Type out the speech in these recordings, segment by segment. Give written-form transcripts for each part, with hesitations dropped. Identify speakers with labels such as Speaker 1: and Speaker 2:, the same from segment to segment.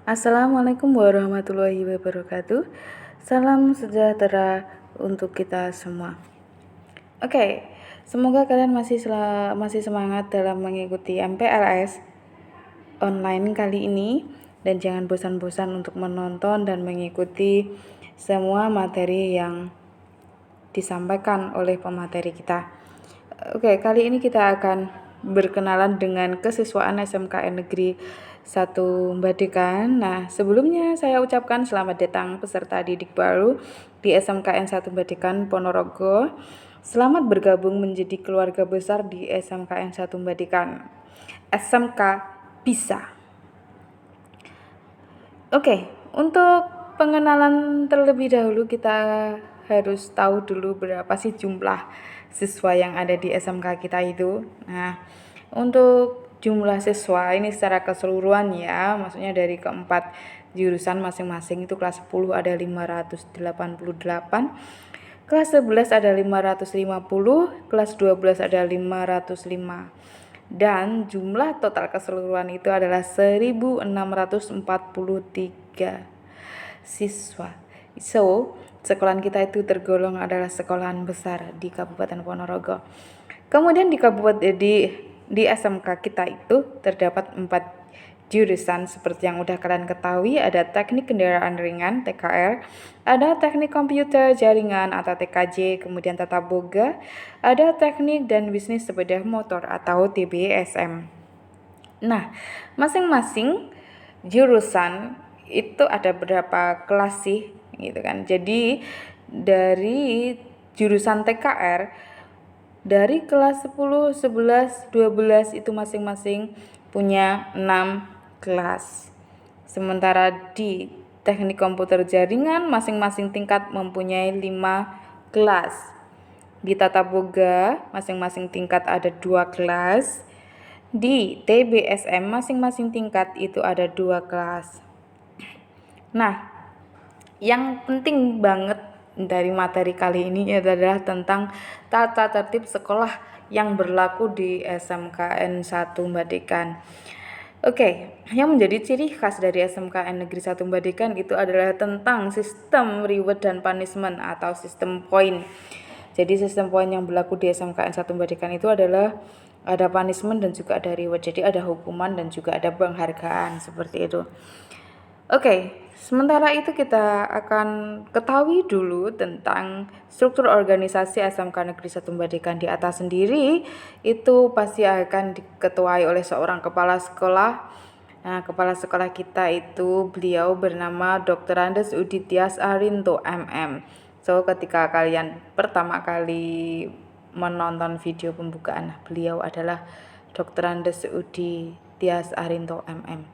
Speaker 1: Assalamualaikum warahmatullahi wabarakatuh. Salam sejahtera untuk kita semua. Oke, semoga kalian masih semangat dalam mengikuti MPLS online kali ini dan jangan bosan-bosan untuk menonton dan mengikuti semua materi yang disampaikan oleh pemateri kita. Oke, kali ini kita akan berkenalan dengan kesiswaan SMKN Negeri 1 Badekan. Nah, sebelumnya saya ucapkan selamat datang peserta didik baru di SMKN 1 Badekan Ponorogo. Selamat bergabung menjadi keluarga besar di SMKN 1 Badekan. SMK bisa. Oke, untuk pengenalan terlebih dahulu kita harus tahu dulu berapa sih jumlah siswa yang ada di SMK kita itu. Nah, untuk jumlah siswa ini secara keseluruhan ya, maksudnya dari keempat jurusan masing-masing itu kelas 10 ada 588, kelas 11 ada 550, kelas 12 ada 505. Dan jumlah total keseluruhan itu adalah 1643 siswa. So, sekolahan kita itu tergolong adalah sekolahan besar di Kabupaten Ponorogo. Kemudian di SMK kita itu terdapat 4 jurusan seperti yang udah kalian ketahui. Ada teknik kendaraan ringan TKR, ada teknik komputer jaringan atau TKJ, kemudian tata boga, ada teknik dan bisnis sepeda motor atau TBSM. Nah, masing-masing jurusan itu ada berapa kelas sih gitu kan. Jadi dari jurusan TKR dari kelas 10, 11, 12 itu masing-masing punya 6 kelas. Sementara di teknik komputer jaringan masing-masing tingkat mempunyai 5 kelas. Di tata boga masing-masing tingkat ada 2 kelas. Di TBSM masing-masing tingkat itu ada 2 kelas. Nah, yang penting banget dari materi kali ini adalah tentang tata tertib sekolah yang berlaku di SMKN 1 Badekan. Oke, yang menjadi ciri khas dari SMKN Negeri 1 Badekan itu adalah tentang sistem reward dan punishment atau sistem poin. Jadi sistem poin yang berlaku di SMKN 1 Badekan itu adalah ada punishment dan juga ada reward. Jadi ada hukuman dan juga ada penghargaan seperti itu. Oke, sementara itu kita akan ketahui dulu tentang struktur organisasi SMK Negeri 1 Badekan di atas sendiri. Itu pasti akan diketuai oleh seorang kepala sekolah. Nah, kepala sekolah kita itu beliau bernama Dr. Andes Uditias Arinto MM. So, ketika kalian pertama kali menonton video pembukaan, beliau adalah Dr. Andes Uditias Arinto MM.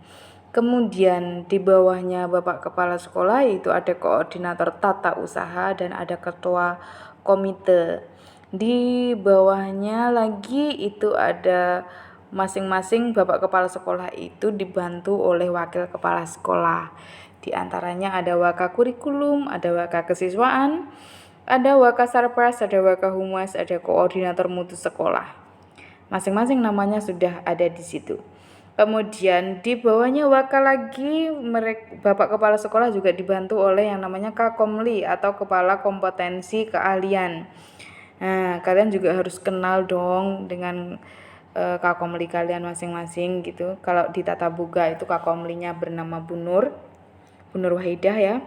Speaker 1: Kemudian di bawahnya Bapak Kepala Sekolah itu ada koordinator tata usaha dan ada ketua komite. Di bawahnya lagi itu ada masing-masing Bapak Kepala Sekolah itu dibantu oleh wakil kepala sekolah. Di antaranya ada waka kurikulum, ada waka kesiswaan, ada waka sarpras, ada waka humas, ada koordinator mutu sekolah. Masing-masing namanya sudah ada di situ. Kemudian di bawahnya waka lagi Bapak Kepala Sekolah juga dibantu oleh yang namanya Kakomli atau Kepala Kompetensi Keahlian. Nah, kalian juga harus kenal dong dengan Kakomli kalian masing-masing gitu. Kalau di tata boga itu Kakomlinya bernama Bunur Wahidah ya.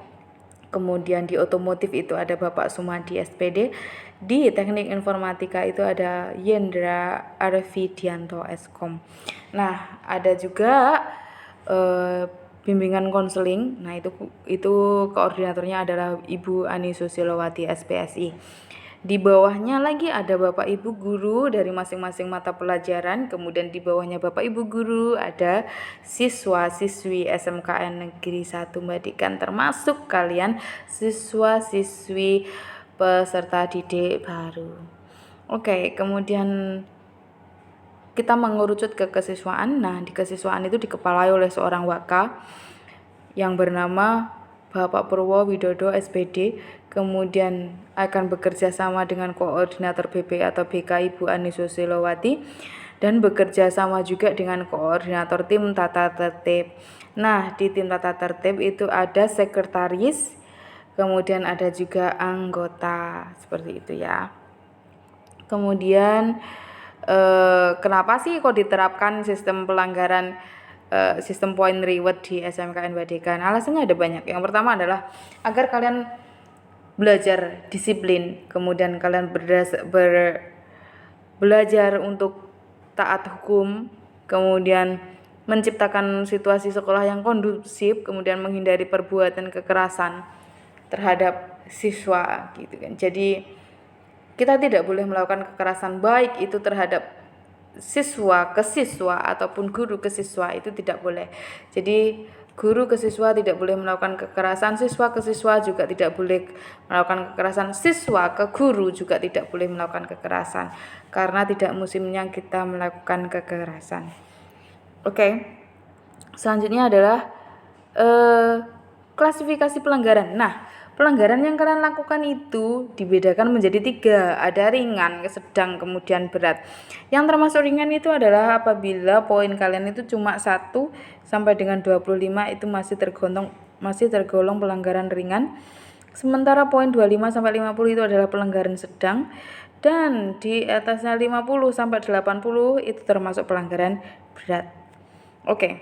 Speaker 1: Kemudian di otomotif itu ada Bapak Sumadi SPD. Di teknik informatika itu ada Yendra Arvidianto Eskom. Nah, ada juga bimbingan konseling. Nah, itu koordinatornya adalah Ibu Ani Susilowati SPSI. Di bawahnya lagi ada Bapak Ibu guru dari masing-masing mata pelajaran. Kemudian di bawahnya Bapak Ibu guru ada siswa-siswi SMKN Negeri 1 Badekan, termasuk kalian siswa-siswi peserta didik baru. Oke, kemudian kita mengerucut ke kesiswaan. Nah, di kesiswaan itu dikepalai oleh seorang waka yang bernama Bapak Purwo Widodo SPD. Kemudian akan bekerja sama dengan koordinator BP atau BK Ibu Ani Susilowati. dan bekerja sama juga dengan koordinator tim tata tertib. Nah, di tim tata tertib itu ada sekretaris, kemudian ada juga anggota, seperti itu ya. Kemudian kenapa sih kok diterapkan sistem pelanggaran sistem point reward di SMK NWDK? Nah, alasannya ada banyak. Yang pertama adalah agar kalian belajar disiplin, kemudian kalian belajar untuk taat hukum, kemudian menciptakan situasi sekolah yang kondusif, kemudian menghindari perbuatan kekerasan terhadap siswa gitu kan. Jadi kita tidak boleh melakukan kekerasan, baik itu terhadap siswa ke siswa ataupun guru ke siswa, itu tidak boleh. Jadi guru ke siswa tidak boleh melakukan kekerasan, siswa ke siswa juga tidak boleh melakukan kekerasan, siswa ke guru juga tidak boleh melakukan kekerasan, karena tidak musimnya kita melakukan kekerasan. Oke. Selanjutnya adalah klasifikasi pelanggaran. Nah, pelanggaran yang kalian lakukan itu dibedakan menjadi 3, ada ringan, sedang, kemudian berat. Yang termasuk ringan itu adalah apabila poin kalian itu cuma 1 sampai dengan 25 itu masih tergolong pelanggaran ringan. Sementara poin 25 sampai 50 itu adalah pelanggaran sedang, dan di atasnya 50 sampai 80 itu termasuk pelanggaran berat. Oke.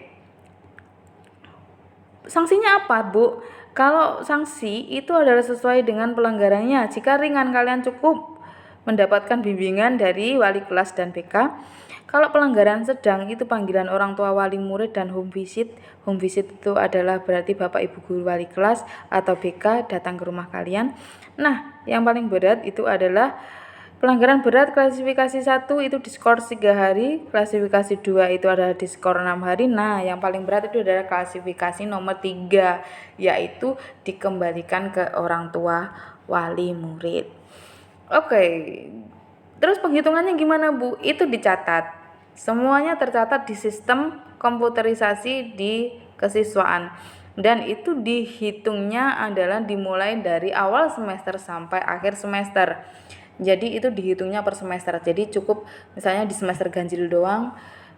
Speaker 1: Sanksinya apa, Bu? Kalau sanksi itu adalah sesuai dengan pelanggarannya. Jika ringan, kalian cukup mendapatkan bimbingan dari wali kelas dan BK. Kalau pelanggaran sedang itu panggilan orang tua, wali murid, dan home visit. Home visit itu adalah berarti Bapak Ibu guru wali kelas atau BK datang ke rumah kalian. Nah, yang paling berat itu adalah pelanggaran berat klasifikasi 1 itu diskor 3 hari, klasifikasi 2 itu adalah diskor 6 hari. Nah, yang paling berat itu adalah klasifikasi nomor 3, yaitu dikembalikan ke orang tua wali murid. Oke. Terus penghitungannya gimana, Bu? Itu dicatat. Semuanya tercatat di sistem komputerisasi di kesiswaan. Dan itu dihitungnya adalah dimulai dari awal semester sampai akhir semester. Jadi itu dihitungnya per semester. Jadi cukup misalnya di semester ganjil doang,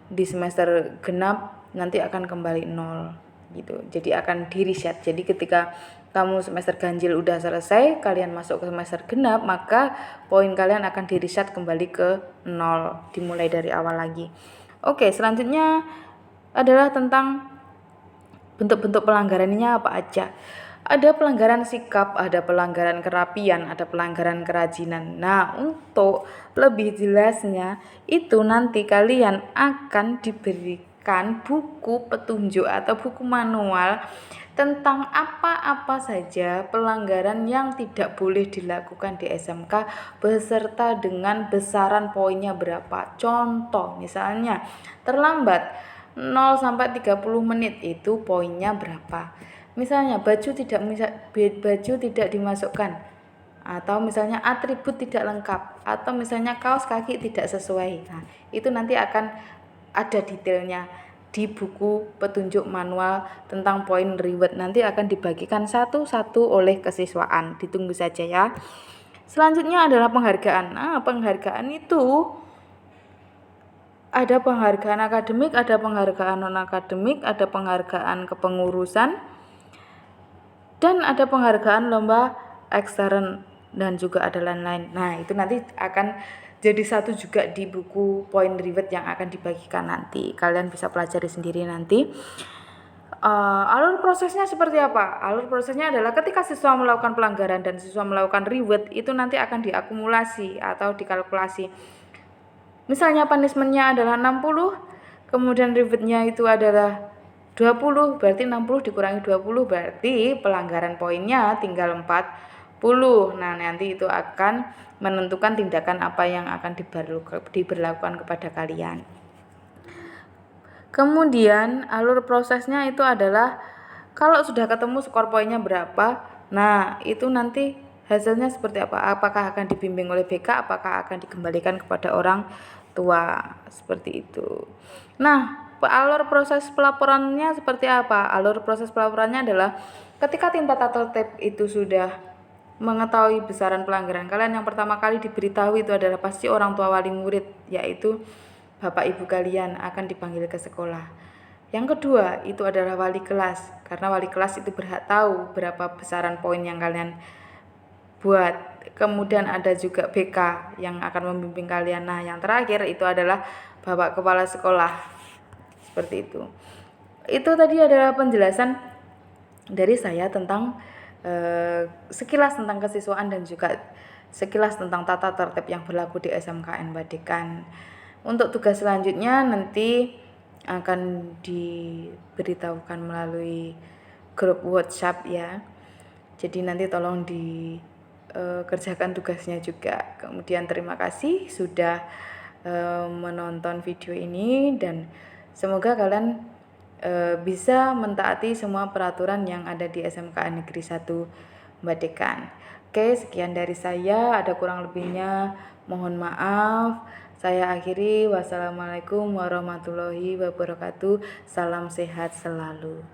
Speaker 1: di semester genap nanti akan kembali 0 gitu. Jadi akan di reset. Jadi ketika kamu semester ganjil udah selesai, kalian masuk ke semester genap, maka poin kalian akan di reset kembali ke 0, dimulai dari awal lagi. Oke, selanjutnya adalah tentang bentuk-bentuk pelanggarannya apa aja. Ada pelanggaran sikap, ada pelanggaran kerapian, ada pelanggaran kerajinan. Nah, untuk lebih jelasnya itu nanti kalian akan diberikan buku petunjuk atau buku manual tentang apa-apa saja pelanggaran yang tidak boleh dilakukan di SMK beserta dengan besaran poinnya berapa. Contoh misalnya terlambat 0 sampai 30 menit itu poinnya berapa. Misalnya baju tidak dimasukkan, atau misalnya atribut tidak lengkap, atau misalnya kaos kaki tidak sesuai. Nah, itu nanti akan ada detailnya di buku petunjuk manual tentang poin reward. Nanti akan dibagikan satu-satu oleh kesiswaan. Ditunggu saja ya. Selanjutnya adalah penghargaan. Nah, penghargaan itu ada penghargaan akademik, ada penghargaan non-akademik, ada penghargaan kepengurusan, dan ada penghargaan lomba ekstern, dan juga ada lain-lain. Nah, itu nanti akan jadi satu juga di buku point reward yang akan dibagikan nanti. Kalian bisa pelajari sendiri nanti. Alur prosesnya seperti apa? Alur prosesnya adalah ketika siswa melakukan pelanggaran dan siswa melakukan reward, itu nanti akan diakumulasi atau dikalkulasi. Misalnya punishment-nya adalah 60, kemudian reward-nya itu adalah 20, berarti 60 dikurangi 20 berarti pelanggaran poinnya tinggal 40. Nah, nanti itu akan menentukan tindakan apa yang akan diberlakukan kepada kalian. Kemudian alur prosesnya itu adalah kalau sudah ketemu skor poinnya berapa, nah itu nanti hasilnya seperti apa? Apakah akan dibimbing oleh BK, apakah akan dikembalikan kepada orang tua, seperti itu. Nah, alur proses pelaporannya seperti apa? Alur proses pelaporannya adalah ketika tim tata tertib itu sudah mengetahui besaran pelanggaran kalian, yang pertama kali diberitahu itu adalah pasti orang tua wali murid, yaitu bapak ibu kalian akan dipanggil ke sekolah. Yang kedua itu adalah wali kelas, karena wali kelas itu berhak tahu berapa besaran poin yang kalian buat. Kemudian ada juga BK yang akan membimbing kalian. Nah, yang terakhir itu adalah bapak kepala sekolah. Seperti itu. Itu tadi adalah penjelasan dari saya tentang sekilas tentang kesiswaan dan juga sekilas tentang tata tertib yang berlaku di SMKN Badekan. Untuk tugas selanjutnya nanti akan diberitahukan melalui grup WhatsApp ya. Jadi nanti tolong dikerjakan tugasnya juga. Kemudian terima kasih sudah menonton video ini dan semoga kalian bisa mentaati semua peraturan yang ada di SMKN Negeri 1 Badekan. Oke, sekian dari saya, ada kurang lebihnya mohon maaf. Saya akhiri, wassalamualaikum warahmatullahi wabarakatuh. Salam sehat selalu.